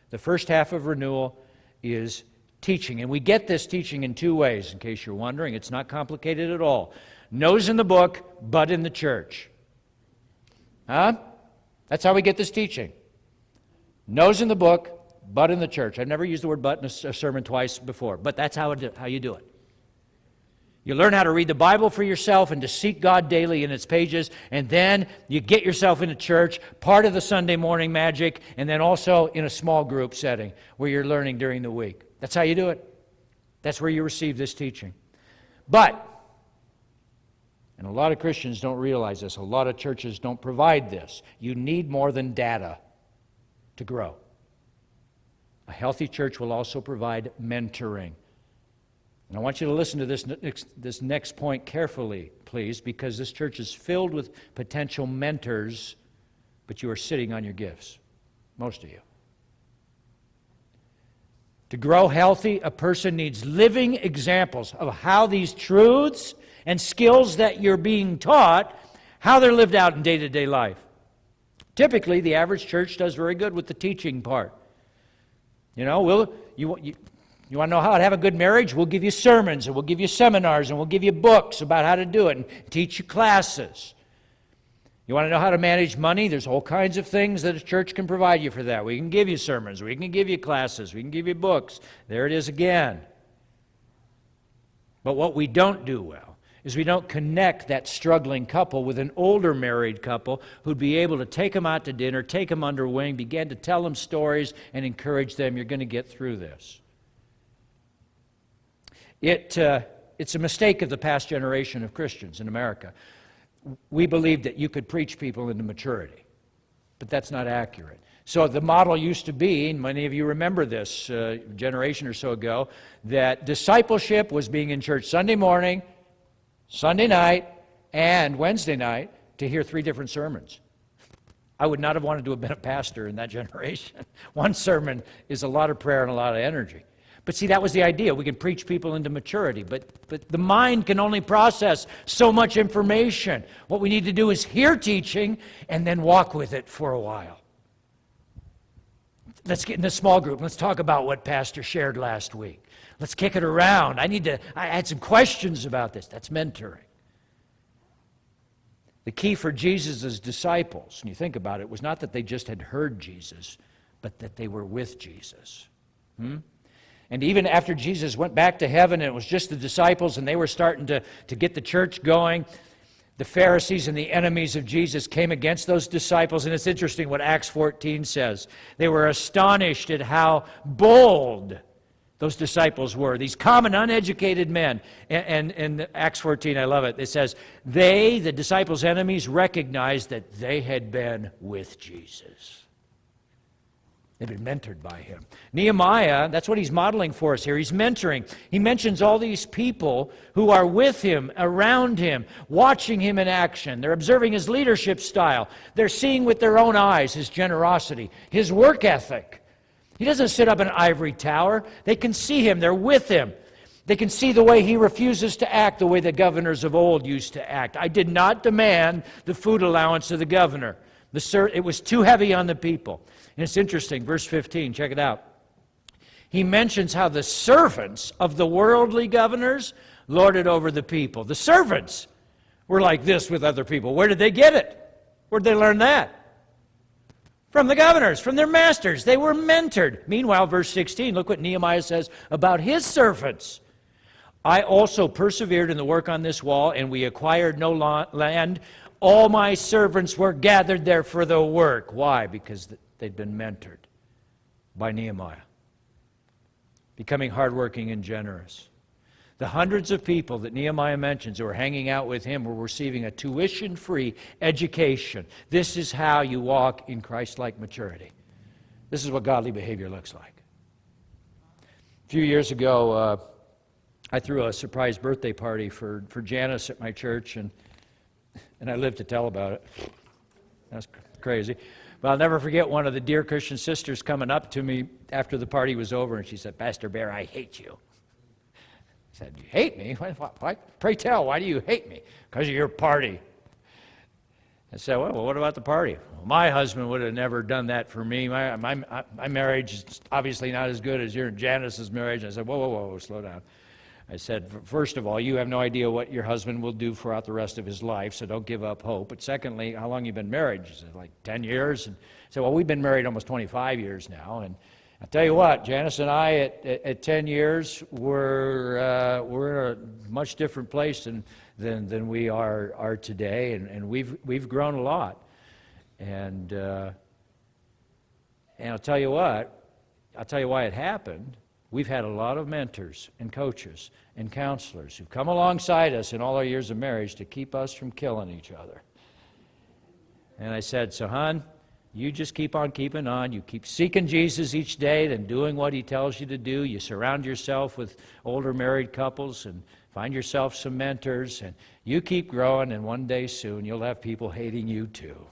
The first half of renewal is teaching. And we get this teaching in two ways, in case you're wondering. It's not complicated at all. Nose in the book, butt in the church. Huh? That's how we get this teaching. Nose in the book, butt in the church. I've never used the word butt in a sermon twice before, but that's how you do it. You learn how to read the Bible for yourself and to seek God daily in its pages, and then you get yourself into church, part of the Sunday morning magic, and then also in a small group setting where you're learning during the week. That's how you do it. That's where you receive this teaching. But, and a lot of Christians don't realize this, a lot of churches don't provide this, you need more than data to grow. A healthy church will also provide mentoring. And I want you to listen to this next point carefully, please, because this church is filled with potential mentors, but you are sitting on your gifts, most of you. To grow healthy, a person needs living examples of how these truths and skills that you're being taught, how they're lived out in day-to-day life. Typically, the average church does very good with the teaching part. You know, you want to know how to have a good marriage? We'll give you sermons, and we'll give you seminars, and we'll give you books about how to do it, and teach you classes. You want to know how to manage money? There's all kinds of things that a church can provide you for that. We can give you sermons, we can give you classes, we can give you books. There it is again. But what we don't do well is we don't connect that struggling couple with an older married couple who'd be able to take them out to dinner, take them under wing, begin to tell them stories, and encourage them. You're going to get through this. It's a mistake of the past generation of Christians in America. We believed that you could preach people into maturity, but that's not accurate. So the model used to be, and many of you remember this generation or so ago, that discipleship was being in church Sunday morning, Sunday night, and Wednesday night to hear 3 different sermons. I would not have wanted to have been a pastor in that generation. One sermon is a lot of prayer and a lot of energy. But see, that was the idea. We can preach people into maturity, but the mind can only process so much information. What we need to do is hear teaching and then walk with it for a while. Let's get in a small group. Let's talk about what Pastor shared last week. Let's kick it around. I had some questions about this. That's mentoring. The key for Jesus' disciples, when you think about it, was not that they just had heard Jesus, but that they were with Jesus. And even after Jesus went back to heaven and it was just the disciples and they were starting to get the church going, the Pharisees and the enemies of Jesus came against those disciples. And it's interesting what Acts 14 says. They were astonished at how bold those disciples were, these common, uneducated men. And Acts 14, I love it. It says, they, the disciples' enemies, recognized that they had been with Jesus. They've been mentored by him. Nehemiah, that's what he's modeling for us here. He's mentoring. He mentions all these people who are with him, around him, watching him in action. They're observing his leadership style. They're seeing with their own eyes his generosity, his work ethic. He doesn't sit up in an ivory tower. They can see him. They're with him. They can see the way he refuses to act the way the governors of old used to act. I did not demand the food allowance of the governor. It was too heavy on the people. And it's interesting, verse 15, check it out. He mentions how the servants of the worldly governors lorded over the people. The servants were like this with other people. Where did they get it? Where did they learn that? From the governors, from their masters. They were mentored. Meanwhile, verse 16, look what Nehemiah says about his servants. I also persevered in the work on this wall, and we acquired no land. All my servants were gathered there for the work. Why? Because they'd been mentored by Nehemiah, becoming hardworking and generous. The hundreds of people that Nehemiah mentions who were hanging out with him were receiving a tuition-free education. This is how you walk in Christ-like maturity. This is what godly behavior looks like. A few years ago, I threw a surprise birthday party for Janice at my church, and I lived to tell about it. That's crazy. But I'll never forget one of the dear Christian sisters coming up to me after the party was over, and she said, Pastor Bear, I hate you. I said, you hate me? Why? Pray tell, why do you hate me? Because of your party. I said, well, what about the party? Well, my husband would have never done that for me. My marriage is obviously not as good as your and Janice's marriage. I said, whoa, slow down. I said, first of all, you have no idea what your husband will do throughout the rest of his life, so don't give up hope. But secondly, how long have you been married? She said, like 10 years. And I said, well, we've been married almost 25 years now. And I'll tell you what, Janice and I, at 10 years, we're in a much different place than we are today, and we've grown a lot. And I'll tell you why it happened. We've had a lot of mentors and coaches and counselors who've come alongside us in all our years of marriage to keep us from killing each other. And I said, so hon, you just keep on keeping on. You keep seeking Jesus each day, then doing what he tells you to do. You surround yourself with older married couples and find yourself some mentors. And you keep growing, and one day soon you'll have people hating you too.